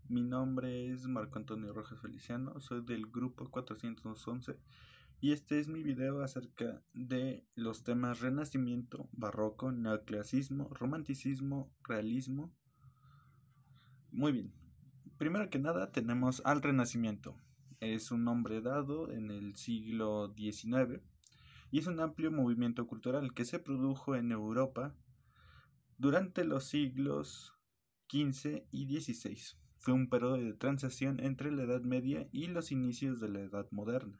Mi nombre es Marco Antonio Rojas Feliciano, soy del grupo 411 y este es mi video acerca de los temas Renacimiento, Barroco, Neoclasicismo, Romanticismo, Realismo. Muy bien, primero que nada tenemos al Renacimiento. Es un nombre dado en el siglo XIX y es un amplio movimiento cultural que se produjo en Europa durante los siglos XV y XVI. Fue un periodo de transición entre la Edad Media y los inicios de la Edad Moderna.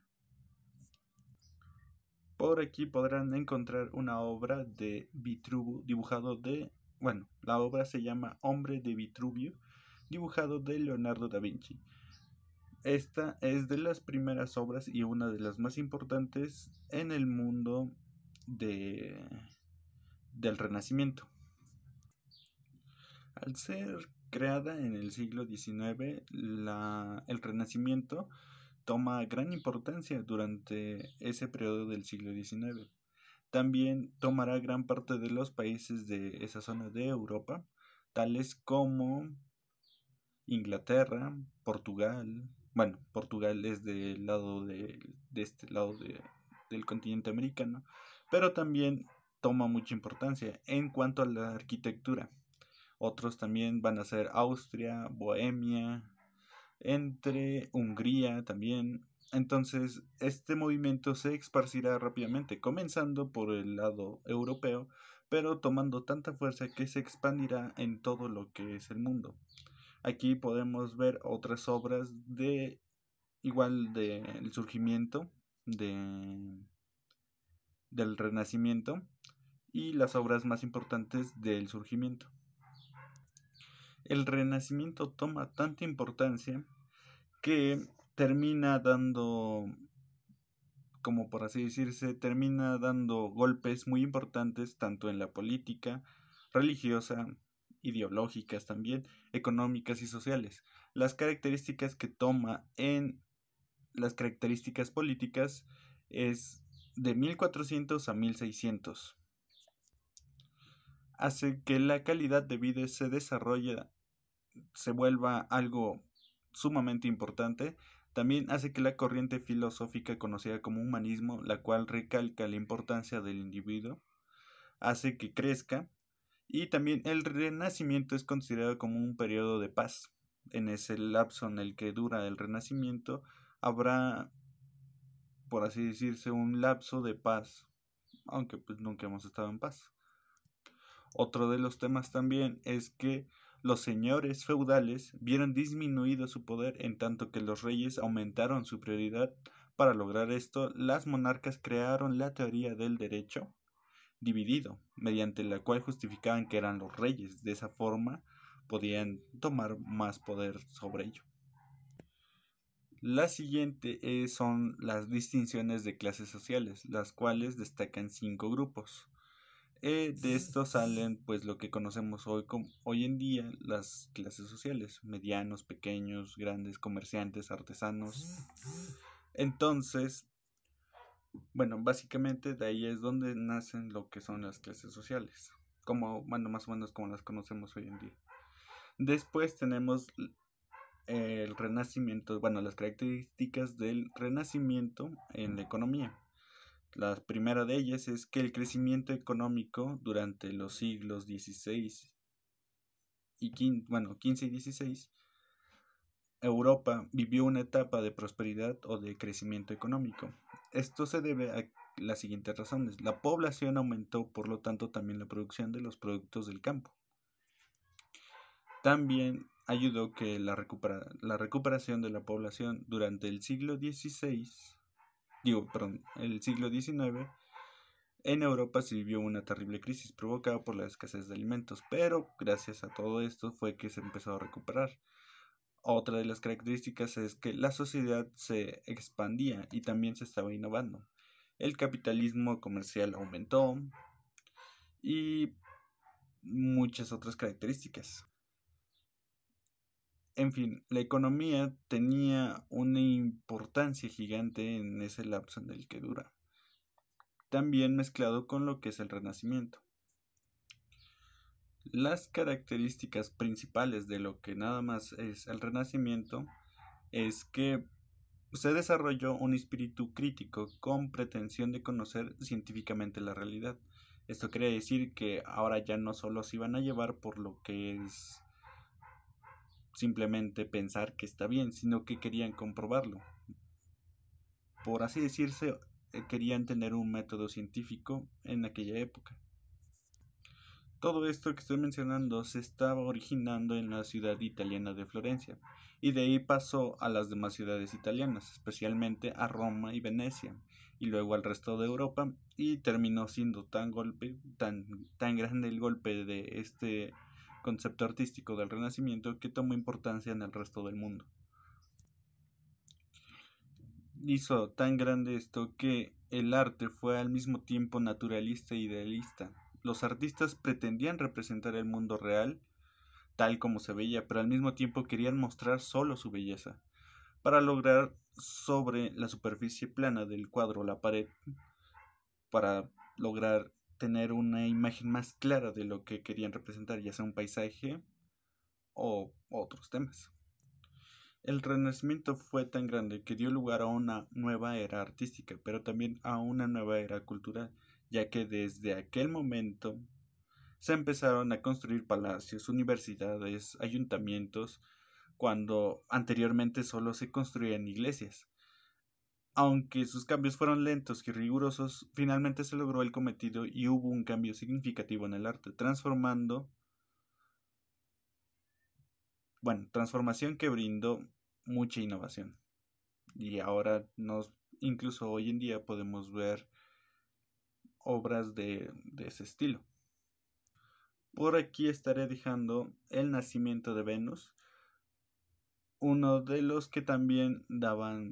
Por aquí podrán encontrar una obra de Vitruvio dibujado de... la obra se llama Hombre de Vitruvio, dibujado de Leonardo da Vinci. Esta es de las primeras obras y una de las más importantes en el mundo del Renacimiento. Al ser creada en el siglo XIX, el Renacimiento toma gran importancia durante ese periodo del siglo XIX. También tomará gran parte de los países de esa zona de Europa, tales como Inglaterra, Portugal. Portugal es del lado de este lado del continente americano, pero también toma mucha importancia en cuanto a la arquitectura. Otros también van a ser Austria, Bohemia, entre Hungría también. Entonces, este movimiento se esparcirá rápidamente, comenzando por el lado europeo, pero tomando tanta fuerza que se expandirá en todo lo que es el mundo. Aquí podemos ver otras obras de igual del surgimiento del Renacimiento y las obras más importantes del surgimiento. El Renacimiento toma tanta importancia que termina dando, como por así decirse, termina dando golpes muy importantes tanto en la política, religiosa, ideológicas también, económicas y sociales. Las características que toma en las características políticas es de 1400 a 1600. Hace que la calidad de vida se vuelva algo sumamente importante. También hace que la corriente filosófica conocida como humanismo, la cual recalca la importancia del individuo, hace que crezca. Y también el Renacimiento es considerado como un periodo de paz. En ese lapso en el que dura el Renacimiento habrá, por así decirse, un lapso de paz, aunque pues nunca hemos estado en paz. Otro de los temas también es que los señores feudales vieron disminuido su poder en tanto que los reyes aumentaron su prioridad. Para lograr esto, las monarcas crearon la teoría del derecho dividido, mediante la cual justificaban que eran los reyes. De esa forma podían tomar más poder sobre ello. La siguiente son las distinciones de clases sociales, las cuales destacan 5 grupos. De estos salen pues lo que conocemos hoy en día las clases sociales, medianos, pequeños, grandes, comerciantes, artesanos. Entonces, básicamente de ahí es donde nacen lo que son las clases sociales, más o menos como las conocemos hoy en día. Después tenemos el Renacimiento, las características del Renacimiento en la economía. La primera de ellas es que el crecimiento económico durante los siglos XVI y XV y XVI, Europa vivió una etapa de prosperidad o de crecimiento económico. Esto se debe a las siguientes razones. La población aumentó, por lo tanto también la producción de los productos del campo. También ayudó que la recuperación de la población durante el siglo el siglo XIX, en Europa se vivió una terrible crisis provocada por la escasez de alimentos, pero gracias a todo esto fue que se empezó a recuperar. Otra de las características es que la sociedad se expandía y también se estaba innovando. El capitalismo comercial aumentó y muchas otras características. En fin, la economía tenía una importancia gigante en ese lapso en el que dura, también mezclado con lo que es el Renacimiento. Las características principales de lo que nada más es el Renacimiento es que se desarrolló un espíritu crítico con pretensión de conocer científicamente la realidad. Esto quiere decir que ahora ya no solo se iban a llevar por lo que es simplemente pensar que está bien, sino que querían comprobarlo. Por así decirse, querían tener un método científico en aquella época. Todo esto que estoy mencionando se estaba originando en la ciudad italiana de Florencia, y de ahí pasó a las demás ciudades italianas, especialmente a Roma y Venecia, y luego al resto de Europa, y terminó siendo tan grande el golpe de este concepto artístico del Renacimiento que tomó importancia en el resto del mundo. Hizo tan grande esto que el arte fue al mismo tiempo naturalista e idealista. Los artistas pretendían representar el mundo real tal como se veía, pero al mismo tiempo querían mostrar solo su belleza, para lograr sobre la superficie plana del cuadro la pared, para lograr tener una imagen más clara de lo que querían representar, ya sea un paisaje o otros temas. El Renacimiento fue tan grande que dio lugar a una nueva era artística, pero también a una nueva era cultural, ya que desde aquel momento se empezaron a construir palacios, universidades, ayuntamientos, cuando anteriormente solo se construían iglesias. Aunque sus cambios fueron lentos y rigurosos, finalmente se logró el cometido y hubo un cambio significativo en el arte, transformación que brindó mucha innovación. Y ahora incluso hoy en día podemos ver obras de ese estilo. Por aquí estaré dejando El nacimiento de Venus, uno de los que también daban,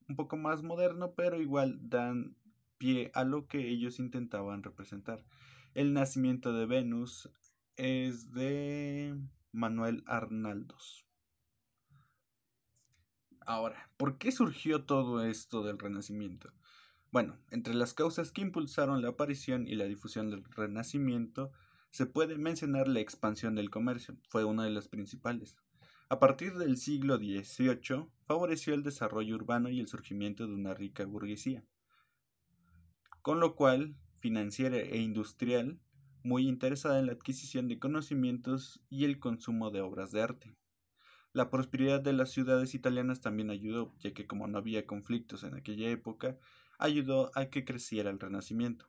un poco más moderno, pero igual dan pie a lo que ellos intentaban representar. El nacimiento de Venus es de Manuel Arnaldos. Ahora, ¿por qué surgió todo esto del Renacimiento? Bueno, entre las causas que impulsaron la aparición y la difusión del Renacimiento, se puede mencionar la expansión del comercio, fue una de las principales. A partir del siglo XVIII, favoreció el desarrollo urbano y el surgimiento de una rica burguesía, con lo cual, financiera e industrial, muy interesada en la adquisición de conocimientos y el consumo de obras de arte. La prosperidad de las ciudades italianas también ayudó, ya que como no había conflictos en aquella época, ayudó a que creciera el Renacimiento.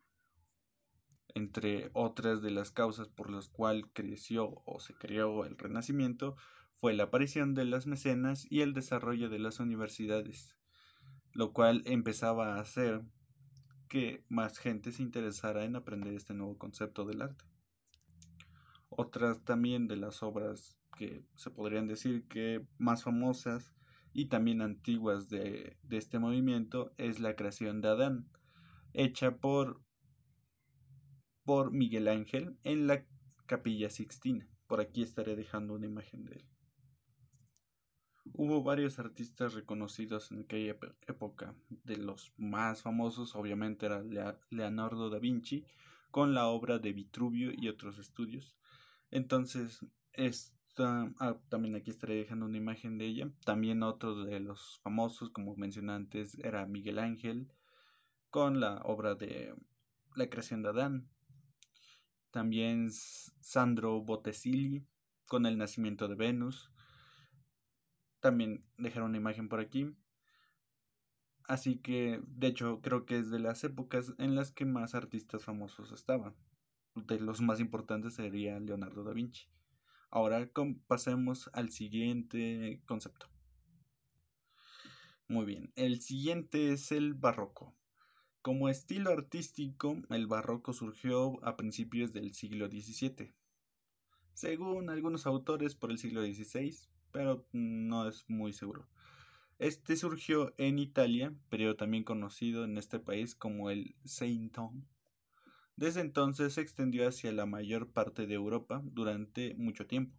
Entre otras de las causas por las cuales creció o se creó el Renacimiento fue la aparición de las mecenas y el desarrollo de las universidades, lo cual empezaba a hacer que más gente se interesara en aprender este nuevo concepto del arte. Otras también de las obras que se podrían decir que más famosas y también antiguas de este movimiento es la creación de Adán, hecha por Miguel Ángel en la Capilla Sixtina. Por aquí estaré dejando una imagen de él. Hubo varios artistas reconocidos en aquella época. De los más famosos obviamente era Leonardo da Vinci, con la obra de Vitruvio y otros estudios. Entonces, también aquí estaré dejando una imagen de ella. También otro de los famosos, como mencioné antes, era Miguel Ángel, con la obra de La creación de Adán. También Sandro Botticelli, con El nacimiento de Venus. También dejaron una imagen por aquí. Así que, de hecho, creo que es de las épocas en las que más artistas famosos estaban. De los más importantes sería Leonardo da Vinci. Ahora pasemos al siguiente concepto. Muy bien, el siguiente es el barroco. Como estilo artístico, el barroco surgió a principios del siglo XVII, según algunos autores por el siglo XVI, pero no es muy seguro. Este surgió en Italia, periodo también conocido en este país como el Seicento. Desde entonces se extendió hacia la mayor parte de Europa durante mucho tiempo.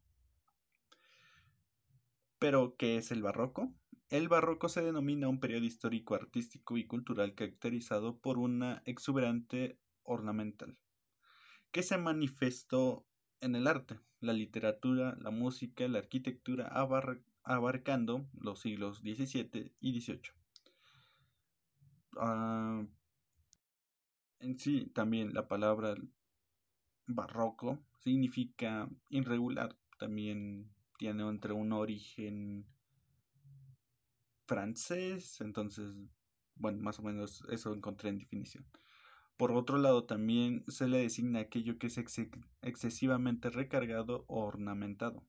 Pero, ¿qué es el barroco? El barroco se denomina un periodo histórico, artístico y cultural caracterizado por una exuberante ornamental, que se manifestó en el arte, la literatura, la música, la arquitectura, abarcando los siglos XVII y XVIII. Ah, en sí, también la palabra barroco significa irregular, también tiene entre un origen francés, entonces, bueno, más o menos eso encontré en definición. Por otro lado, también se le designa aquello que es excesivamente recargado o ornamentado.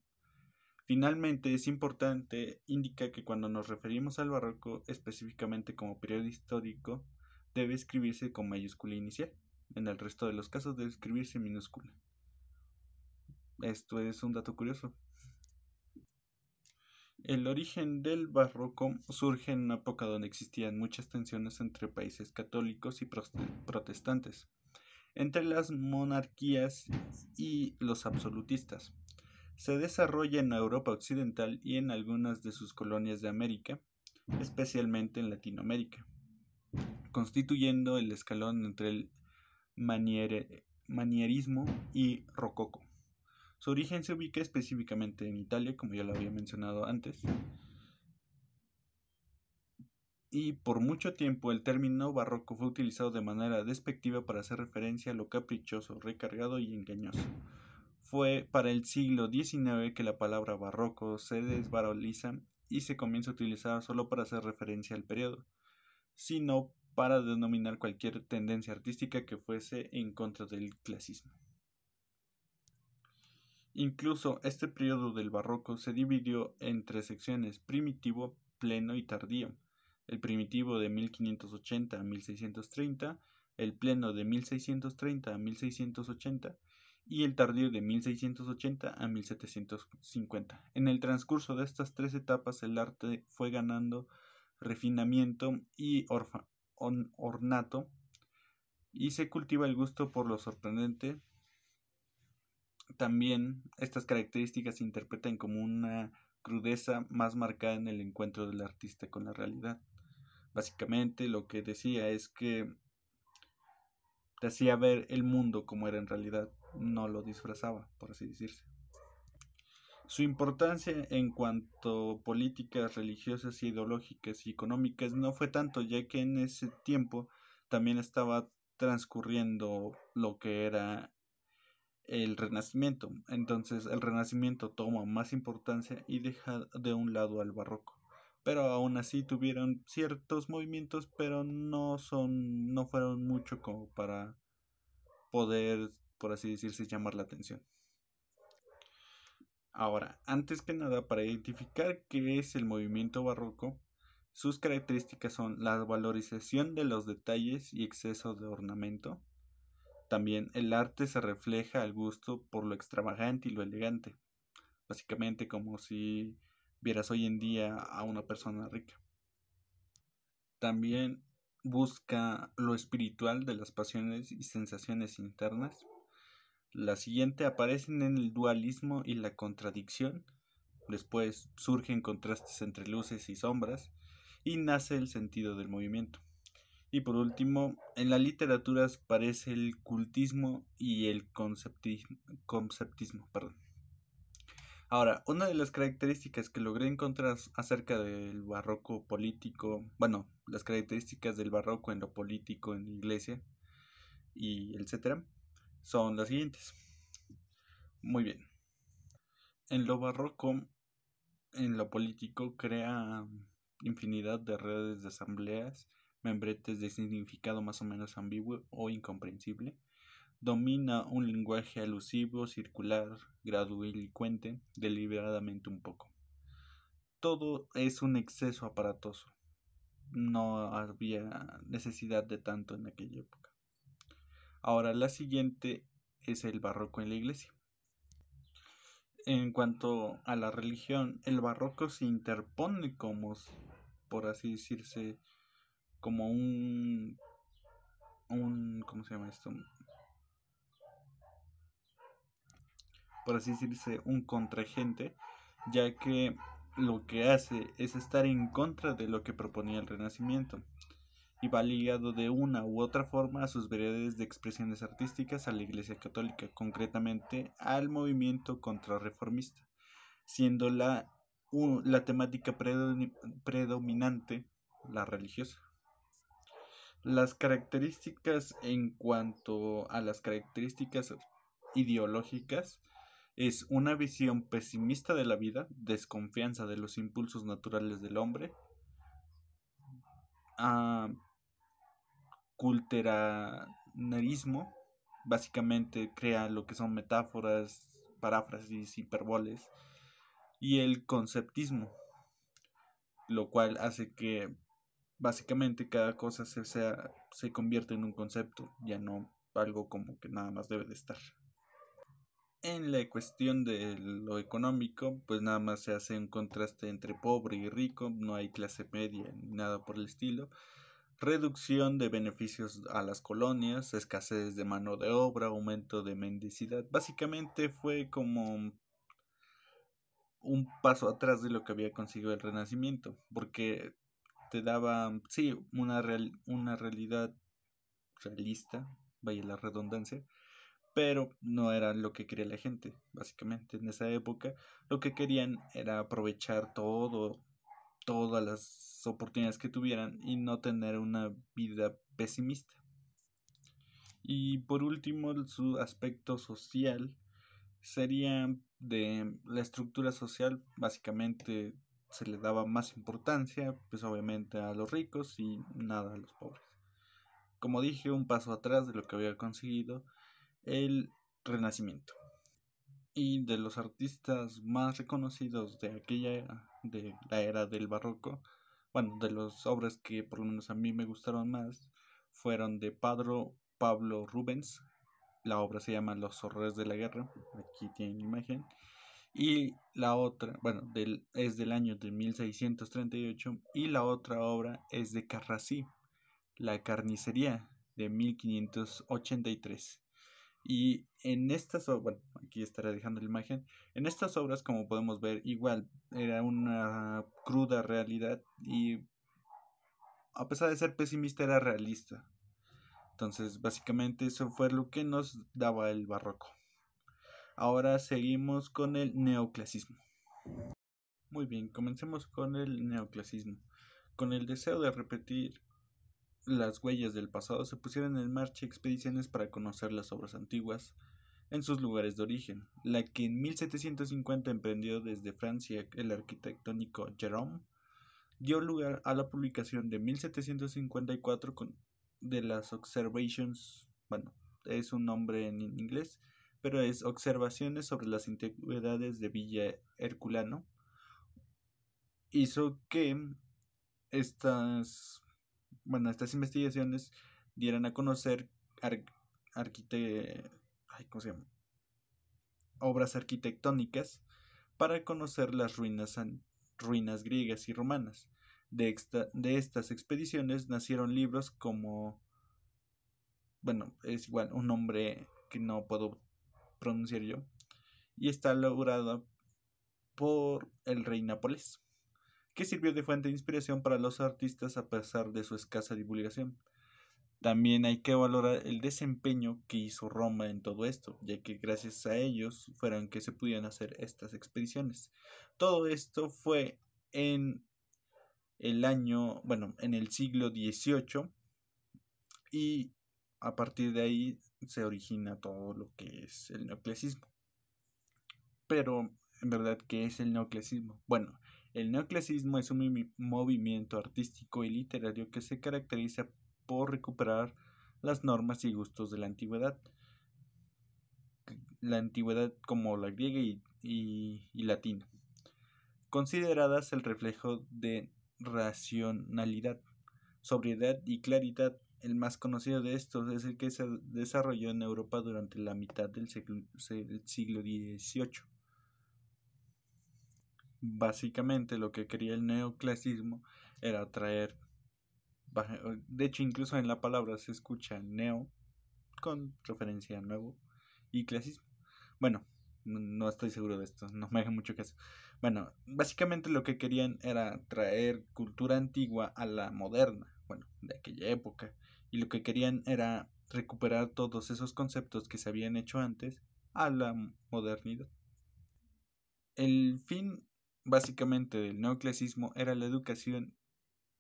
Finalmente, es importante indicar que cuando nos referimos al barroco, específicamente como periodo histórico, debe escribirse con mayúscula inicial. En el resto de los casos debe escribirse en minúscula. Esto es un dato curioso. El origen del barroco surge en una época donde existían muchas tensiones entre países católicos y protestantes, entre las monarquías y los absolutistas. Se desarrolla en Europa Occidental y en algunas de sus colonias de América, especialmente en Latinoamérica, constituyendo el escalón entre el manierismo y rococó. Su origen se ubica específicamente en Italia, como ya lo había mencionado antes, y por mucho tiempo el término barroco fue utilizado de manera despectiva para hacer referencia a lo caprichoso, recargado y engañoso. Fue para el siglo XIX que la palabra barroco se desvaloriza y se comienza a utilizar solo para hacer referencia al periodo, sino para denominar cualquier tendencia artística que fuese en contra del clasismo. Incluso este periodo del barroco se dividió en tres secciones: primitivo, pleno y tardío. El primitivo de 1580 a 1630, el pleno de 1630 a 1680 y el tardío de 1680 a 1750. En el transcurso de estas tres etapas el arte fue ganando refinamiento y ornato y se cultiva el gusto por lo sorprendente. También estas características se interpretan como una crudeza más marcada en el encuentro del artista con la realidad. Básicamente lo que decía es que te hacía ver el mundo como era en realidad, no lo disfrazaba, por así decirse. Su importancia en cuanto a políticas religiosas, ideológicas y económicas no fue tanto, ya que en ese tiempo también estaba transcurriendo lo que era el Renacimiento. Entonces el Renacimiento toma más importancia y deja de un lado al barroco. Pero aún así tuvieron ciertos movimientos, pero no fueron mucho como para poder, por así decirse, llamar la atención. Ahora, antes que nada, para identificar qué es el movimiento barroco, sus características son la valorización de los detalles y exceso de ornamento. También el arte se refleja al gusto por lo extravagante y lo elegante, básicamente como si vieras hoy en día a una persona rica. También busca lo espiritual de las pasiones y sensaciones internas. La siguiente aparecen en el dualismo y la contradicción. Después surgen contrastes entre luces y sombras y nace el sentido del movimiento. Y por último, en la literatura aparece el cultismo y el conceptismo. Ahora, una de las características que logré encontrar acerca del barroco político, bueno, las características del barroco en lo político, en la iglesia y etcétera, son las siguientes. Muy bien. En lo barroco, en lo político, crea infinidad de redes de asambleas, membretes de significado más o menos ambiguo o incomprensible. Domina un lenguaje alusivo, circular, grandilocuente, deliberadamente un poco. Todo es un exceso aparatoso. No había necesidad de tanto en aquella época. Ahora, la siguiente es el barroco en la iglesia. En cuanto a la religión, el barroco se interpone como, por así decirse, como ¿cómo se llama esto? Por así decirse, un contragente, ya que lo que hace es estar en contra de lo que proponía el Renacimiento y va ligado de una u otra forma a sus variedades de expresiones artísticas a la Iglesia Católica, concretamente al movimiento contrarreformista, siendo la temática predominante la religiosa. Las características en cuanto a las características ideológicas es una visión pesimista de la vida, desconfianza de los impulsos naturales del hombre, a culteranerismo, básicamente crea lo que son metáforas, paráfrasis, hipérboles, y el conceptismo, lo cual hace que básicamente cada cosa se convierte en un concepto, ya no algo como que nada más debe de estar. En la cuestión de lo económico, pues nada más se hace un contraste entre pobre y rico, no hay clase media ni nada por el estilo. Reducción de beneficios a las colonias, escasez de mano de obra, aumento de mendicidad. Básicamente fue como un paso atrás de lo que había conseguido el Renacimiento, porque te daba, sí, una realidad realista, vaya la redundancia, pero no era lo que quería la gente. Básicamente en esa época lo que querían era aprovechar todas las oportunidades que tuvieran y no tener una vida pesimista. Y por último, su aspecto social sería de la estructura social. Básicamente se le daba más importancia, pues obviamente a los ricos y nada a los pobres. Como dije, un paso atrás de lo que había conseguido el Renacimiento. Y de los artistas más reconocidos de aquella era, de la era del barroco, bueno, de las obras que por lo menos a mí me gustaron más, fueron de Pablo Rubens. La obra se llama Los horrores de la guerra, aquí tienen la imagen. Y la otra, bueno, es del año de 1638, y la otra obra es de Carracci, La carnicería, de 1583. Y en estas obras, bueno, aquí estaré dejando la imagen, en estas obras, como podemos ver, igual era una cruda realidad y a pesar de ser pesimista era realista. Entonces, básicamente eso fue lo que nos daba el barroco. Ahora seguimos con el neoclasismo. Muy bien, comencemos con el neoclasismo. Con el deseo de repetir las huellas del pasado, se pusieron en marcha expediciones para conocer las obras antiguas en sus lugares de origen. La que en 1750 emprendió desde Francia el arquitectónico Jérôme dio lugar a la publicación de 1754 de las Observations, bueno, es un nombre en inglés, pero es Observaciones sobre las Antigüedades de Villa Herculano. Hizo que estas investigaciones dieran a conocer ¿cómo se llama? Obras arquitectónicas para conocer las ruinas griegas y romanas. De estas expediciones nacieron libros como, bueno, es igual un nombre que no puedo pronunciar yo, y está elaborado por el rey Nápoles, que sirvió de fuente de inspiración para los artistas a pesar de su escasa divulgación. También hay que valorar el desempeño que hizo Roma en todo esto, ya que gracias a ellos fueron que se pudieron hacer estas expediciones. Todo esto fue en en el siglo XVIII, y a partir de ahí se origina todo lo que es el neoclasismo. Pero, en verdad, ¿qué es el neoclasismo? Bueno, el neoclasismo es un movimiento artístico y literario que se caracteriza por recuperar las normas y gustos de la antigüedad. La antigüedad como la griega y latina, consideradas el reflejo de racionalidad, sobriedad y claridad. El más conocido de estos es el que se desarrolló en Europa durante la mitad del siglo XVIII. Básicamente lo que quería el neoclasismo era traer, de hecho incluso en la palabra se escucha neo con referencia a nuevo y clasismo. Bueno, no estoy seguro de esto, no me haga mucho caso. Bueno, básicamente lo que querían era traer cultura antigua a la moderna. Bueno, de aquella época, y lo que querían era recuperar todos esos conceptos que se habían hecho antes a la modernidad. El fin básicamente del neoclasismo era la educación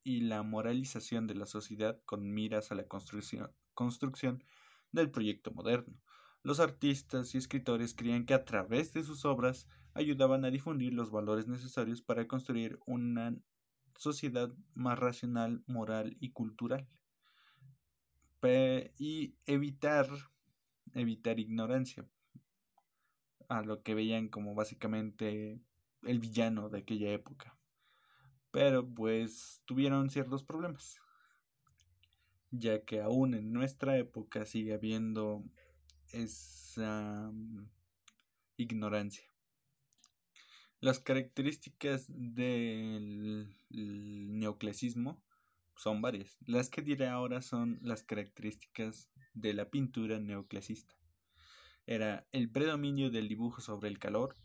y la moralización de la sociedad con miras a la construcción del proyecto moderno. Los artistas y escritores creían que a través de sus obras ayudaban a difundir los valores necesarios para construir una sociedad más racional, moral y cultural, y evitar ignorancia, a lo que veían como básicamente el villano de aquella época. Pero pues tuvieron ciertos problemas, ya que aún en nuestra época sigue habiendo esa ignorancia. Las características del neoclasismo son varias. Las que diré ahora son las características de la pintura neoclasista. Era el predominio del dibujo sobre el color,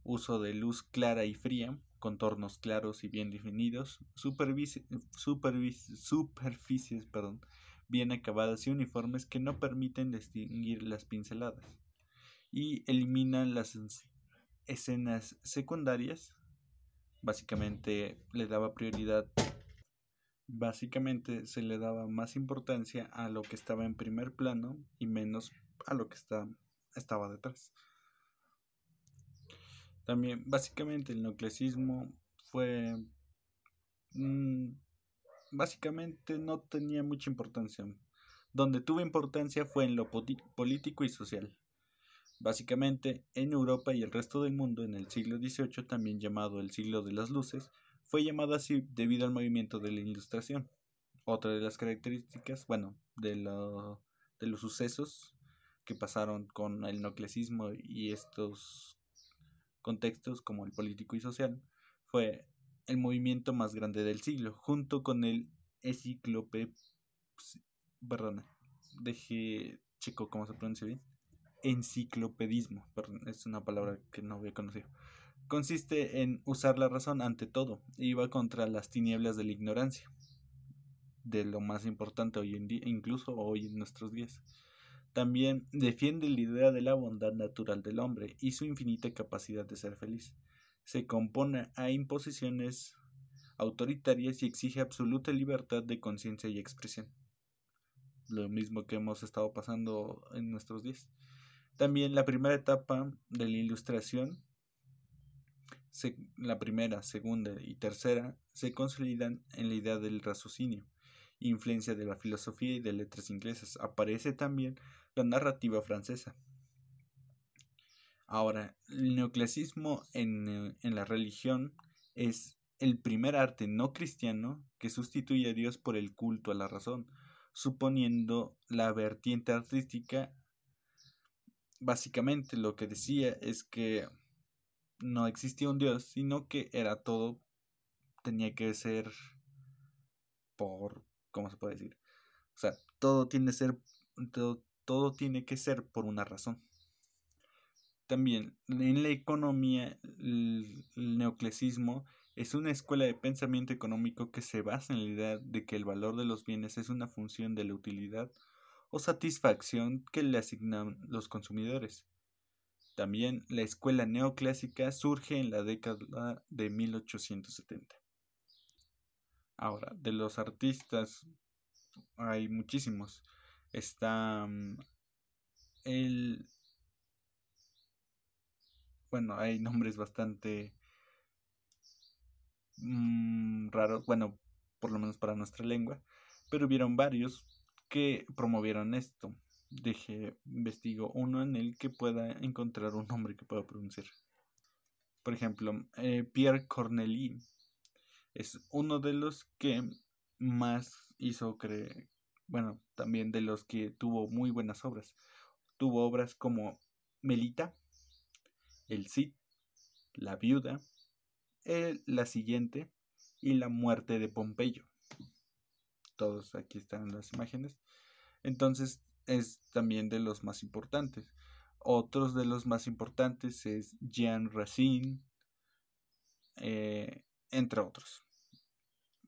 uso de luz clara y fría, contornos claros y bien definidos, superficies bien acabadas y uniformes que no permiten distinguir las pinceladas, y eliminan las escenas secundarias. Básicamente se le daba más importancia a lo que estaba en primer plano y menos a lo que estaba detrás. También básicamente el neoclasismo fue básicamente no tenía mucha importancia. Donde tuvo importancia fue en lo político y social. Básicamente, en Europa y el resto del mundo, en el siglo XVIII, también llamado el siglo de las luces, fue llamado así debido al movimiento de la Ilustración. Otra de las características, de los sucesos que pasaron con el neoclasismo y estos contextos como el político y social, fue el movimiento más grande del siglo, junto con el checo cómo se pronuncia bien. Enciclopedismo, perdón, es una palabra que no había conocido. Consiste en usar la razón ante todo, y va contra las tinieblas de la ignorancia, de lo más importante hoy en día, incluso hoy en nuestros días. También defiende la idea de la bondad natural del hombre y su infinita capacidad de ser feliz. Se compone a imposiciones autoritarias y exige absoluta libertad de conciencia y expresión. Lo mismo que hemos estado pasando en nuestros días. También la primera etapa de la Ilustración, la primera, segunda y tercera, se consolidan en la idea del raciocinio, influencia de la filosofía y de letras inglesas. Aparece también la narrativa francesa. Ahora, el neoclasismo en la religión es el primer arte no cristiano que sustituye a Dios por el culto a la razón, suponiendo la vertiente artística. Básicamente lo que decía es que no existía un Dios, sino que era todo, tenía que ser ¿cómo se puede decir? O sea, todo tiene que ser por una razón. También en la economía, el neoclasismo es una escuela de pensamiento económico que se basa en la idea de que el valor de los bienes es una función de la utilidad o satisfacción que le asignan los consumidores. También la escuela neoclásica surge en la década de 1870. Ahora, de los artistas hay muchísimos. Está hay nombres bastante raros, por lo menos para nuestra lengua, pero hubieron varios que promovieron esto. Investigo uno en el que pueda encontrar un nombre que pueda pronunciar. Por ejemplo, Pierre Corneille es uno de los que más hizo también de los que tuvo muy buenas obras. Tuvo obras como Melita, El Cid, La Viuda, La Siguiente y La Muerte de Pompeyo. Todos aquí están las imágenes. Entonces es también de los más importantes. Otros de los más importantes es Jean Racine, entre otros.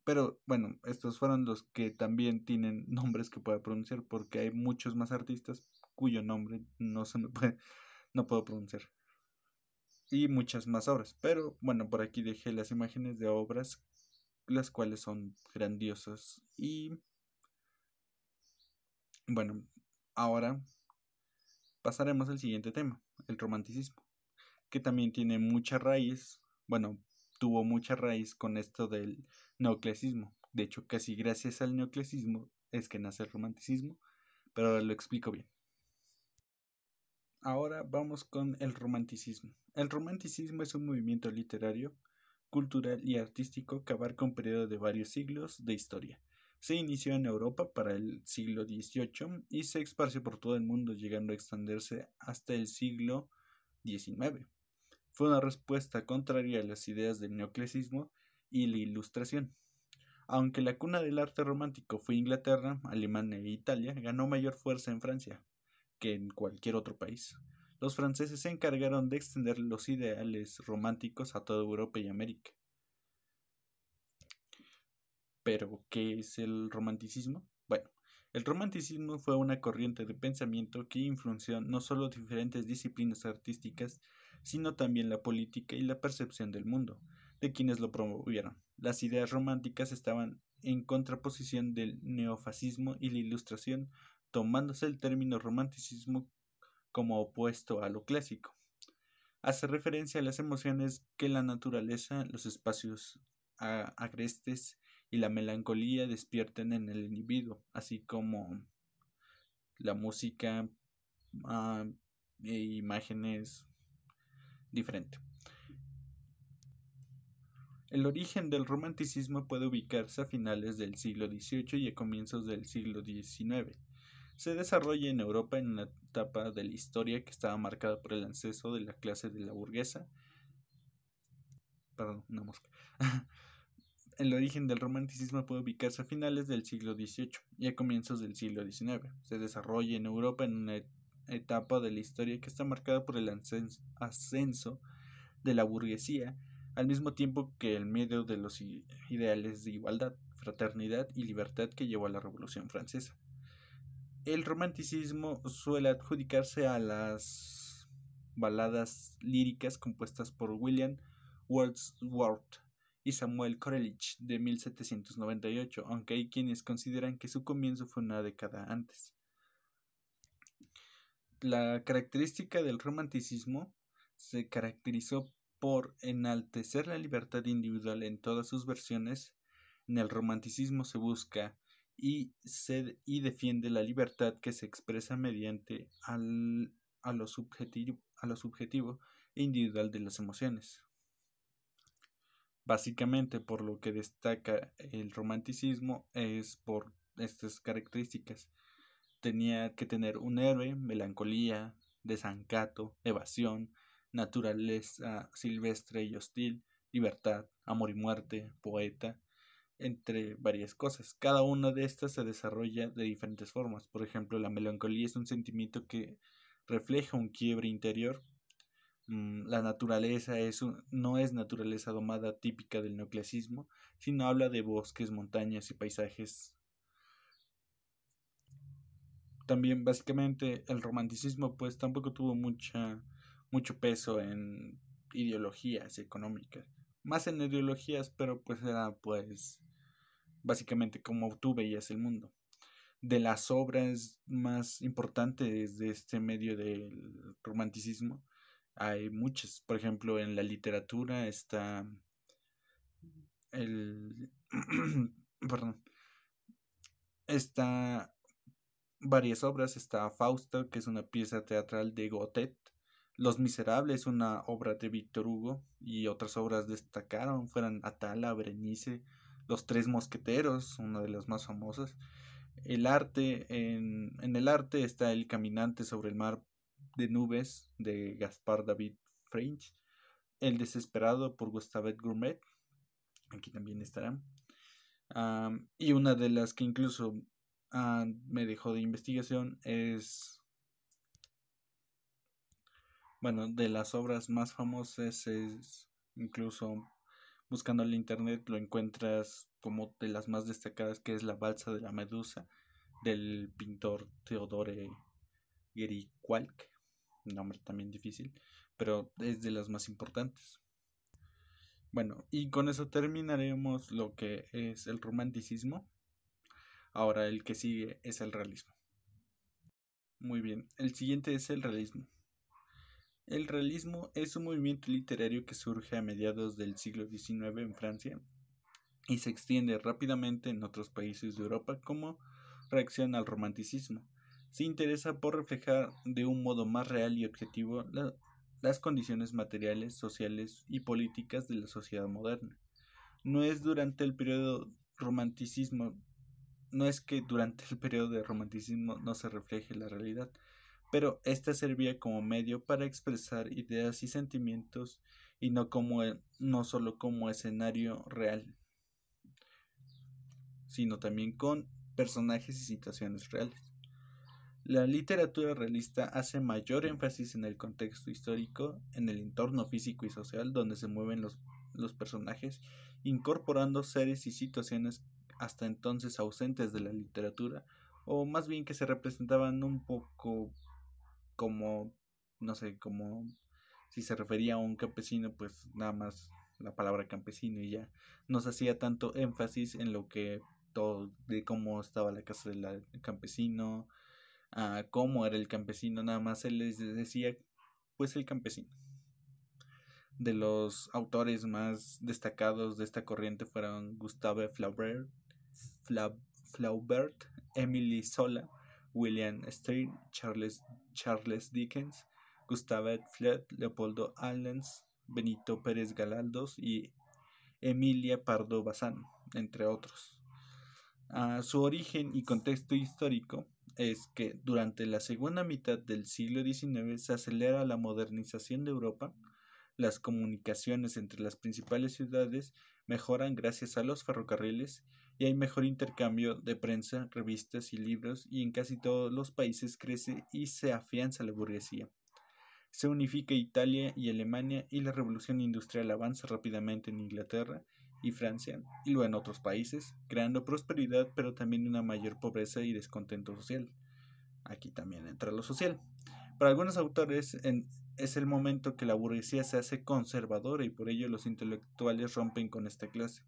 Pero bueno, estos fueron los que también tienen nombres que pueda pronunciar, porque hay muchos más artistas cuyo nombre no se me puede, no puedo pronunciar. Y muchas más obras. Pero bueno, por aquí dejé las imágenes de obras, las cuales son grandiosas. Y bueno, ahora pasaremos al siguiente tema, el romanticismo, que también tiene mucha raíz, bueno, tuvo mucha raíz con esto del neoclasismo. De hecho, casi gracias al neoclasismo es que nace el romanticismo, pero ahora lo explico bien. Ahora vamos con el romanticismo. El romanticismo es un movimiento literario, cultural y artístico que abarca un periodo de varios siglos de historia. Se inició en Europa para el siglo XVIII y se esparció por todo el mundo, llegando a extenderse hasta el siglo XIX. Fue una respuesta contraria a las ideas del neoclasismo y la Ilustración. Aunque la cuna del arte romántico fue Inglaterra, Alemania e Italia, ganó mayor fuerza en Francia que en cualquier otro país. Los franceses se encargaron de extender los ideales románticos a toda Europa y América. Pero, ¿qué es el romanticismo? Bueno, el romanticismo fue una corriente de pensamiento que influenció no solo diferentes disciplinas artísticas, sino también la política y la percepción del mundo, de quienes lo promovieron. Las ideas románticas estaban en contraposición del neofascismo y la Ilustración, tomándose el término romanticismo como opuesto a lo clásico. Hace referencia a las emociones que la naturaleza, los espacios agrestes y la melancolía despierten en el individuo, así como la música e imágenes diferentes. El origen del romanticismo puede ubicarse a finales del siglo XVIII y a comienzos del siglo XIX. Se desarrolla en Europa en una etapa de la historia que estaba marcada por el ascenso de la clase de la burguesa. Perdón, una mosca. El origen del romanticismo puede ubicarse a finales del siglo XVIII y a comienzos del siglo XIX. Se desarrolla en Europa en una etapa de la historia que está marcada por el ascenso de la burguesía, al mismo tiempo que el medio de los ideales de igualdad, fraternidad y libertad que llevó a la Revolución Francesa. El romanticismo suele adjudicarse a las baladas líricas compuestas por William Wordsworth y Samuel Coleridge de 1798, aunque hay quienes consideran que su comienzo fue una década antes. La característica del romanticismo se caracterizó por enaltecer la libertad individual en todas sus versiones. En el romanticismo se busca y defiende la libertad que se expresa mediante a lo subjetivo e individual de las emociones. Básicamente, por lo que destaca el romanticismo es por estas características. Tenía que tener un héroe, melancolía, desencanto, evasión, naturaleza silvestre y hostil, libertad, amor y muerte, poeta, entre varias cosas. Cada una de estas se desarrolla de diferentes formas. Por ejemplo, la melancolía es un sentimiento que refleja un quiebre interior. La naturaleza no es naturaleza domada típica del neoclasismo, sino habla de bosques, montañas y paisajes. También básicamente el romanticismo pues tampoco tuvo mucho peso en ideologías económicas. Más en ideologías, pero pues era pues básicamente como tú veías el mundo. De las obras más importantes de este medio del romanticismo hay muchas. Por ejemplo, en la literatura está el perdón, está varias obras. Está Fausto, que es una pieza teatral de Goethe. Los Miserables, una obra de Víctor Hugo, y otras obras destacaron fueron Atala, Berenice, Los Tres Mosqueteros, una de las más famosas. El arte, en el arte está El Caminante sobre el mar de nubes de Gaspar David French, El Desesperado por Gustave Gourmet, aquí también estará. Y una de las que incluso me dejó de investigación es, bueno, de las obras más famosas es incluso Buscando en internet lo encuentras como de las más destacadas, que es la balsa de la Medusa del pintor Theodore Gerikwalk, un nombre también difícil, pero es de las más importantes. Bueno, y con eso terminaremos lo que es el romanticismo. Ahora el que sigue es el realismo. Muy bien, el siguiente es el realismo. El realismo es un movimiento literario que surge a mediados del siglo XIX en Francia y se extiende rápidamente en otros países de Europa como reacción al romanticismo. Se interesa por reflejar de un modo más real y objetivo las condiciones materiales, sociales y políticas de la sociedad moderna. No es durante el periodo romanticismo, no es que durante el periodo de romanticismo no se refleje la realidad, pero ésta servía como medio para expresar ideas y sentimientos y no solo como escenario real, sino también con personajes y situaciones reales. La literatura realista hace mayor énfasis en el contexto histórico, en el entorno físico y social donde se mueven los personajes, incorporando seres y situaciones hasta entonces ausentes de la literatura, o más bien que se representaban un poco como, no sé, como si se refería a un campesino, pues nada más la palabra campesino y ya. No se hacía tanto énfasis en lo que todo, de cómo estaba la casa del campesino, a cómo era el campesino, nada más se les decía, pues el campesino. De los autores más destacados de esta corriente fueron Gustave Flaubert, Emily Zola, William Stein, Charles Dickens, Gustave Flaubert, Leopoldo Allens, Benito Pérez Galdós y Emilia Pardo Bazán, entre otros. Su origen y contexto histórico es que durante la segunda mitad del siglo XIX se acelera la modernización de Europa, las comunicaciones entre las principales ciudades mejoran gracias a los ferrocarriles y hay mejor intercambio de prensa, revistas y libros y en casi todos los países crece y se afianza la burguesía. Se unifica Italia y Alemania y la revolución industrial avanza rápidamente en Inglaterra y Francia y luego en otros países, creando prosperidad pero también una mayor pobreza y descontento social. Aquí también entra lo social. Para algunos autores es el momento que la burguesía se hace conservadora y por ello los intelectuales rompen con esta clase.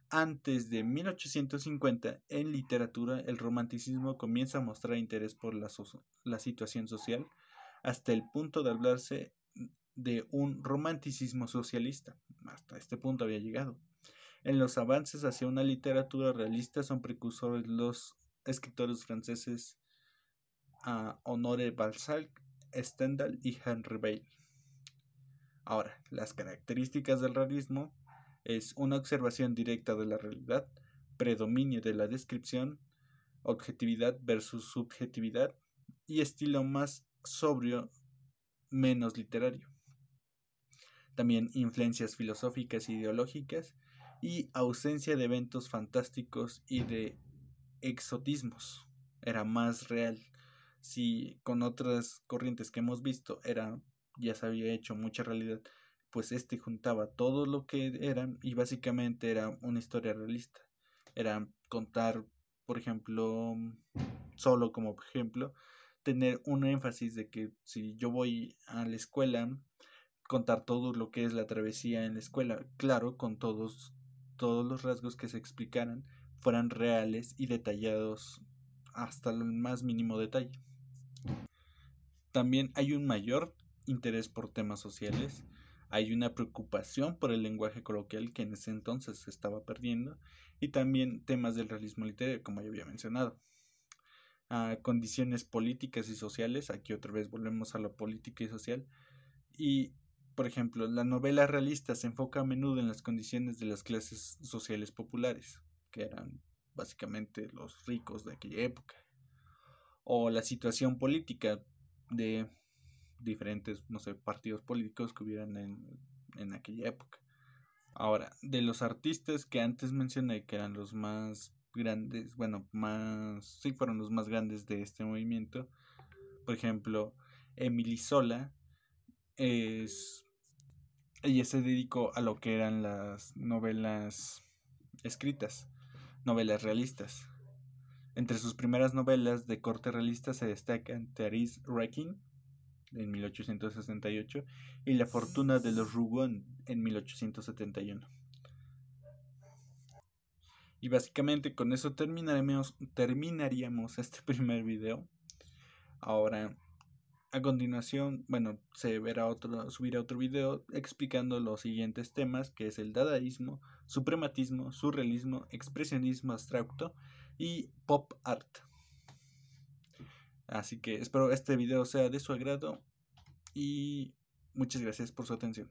Antes de 1850, en literatura, el romanticismo comienza a mostrar interés por la situación social, hasta el punto de hablarse de un romanticismo socialista. Hasta este punto había llegado. En los avances hacia una literatura realista son precursores los escritores franceses Honoré Balzac, Stendhal y Henry Bale. Ahora, las características del realismo es una observación directa de la realidad, predominio de la descripción, objetividad versus subjetividad y estilo más sobrio, menos literario. También influencias filosóficas e ideológicas y ausencia de eventos fantásticos y de exotismos. Era más real. Si con otras corrientes que hemos visto ya se había hecho mucha realidad, pues juntaba todo lo que eran y básicamente era una historia realista. Era contar, por ejemplo, solo como ejemplo, tener un énfasis de que si yo voy a la escuela, contar todo lo que es la travesía en la escuela, claro, con todos los rasgos que se explicaran fueran reales y detallados hasta el más mínimo detalle. También hay un mayor interés por temas sociales, hay una preocupación por el lenguaje coloquial que en ese entonces se estaba perdiendo y también temas del realismo literario, como ya había mencionado. Condiciones políticas y sociales, aquí otra vez volvemos a lo política y social, y por ejemplo, la novela realista se enfoca a menudo en las condiciones de las clases sociales populares, que eran básicamente los ricos de aquella época, o la situación política de diferentes, no sé, partidos políticos que hubieran en aquella época. Ahora, de los artistas que antes mencioné que eran los más grandes, bueno, sí fueron los más grandes de este movimiento, por ejemplo, Emily Zola es Ella se dedicó a lo que eran las novelas escritas, novelas realistas. Entre sus primeras novelas de corte realista se destacan Therese Raquin en 1868 y La fortuna de los Rougon en 1871. Y básicamente con eso terminaríamos este primer video. Ahora, a continuación, subirá otro video explicando los siguientes temas, que es el dadaísmo, suprematismo, surrealismo, expresionismo abstracto y pop art. Así que espero este video sea de su agrado y muchas gracias por su atención.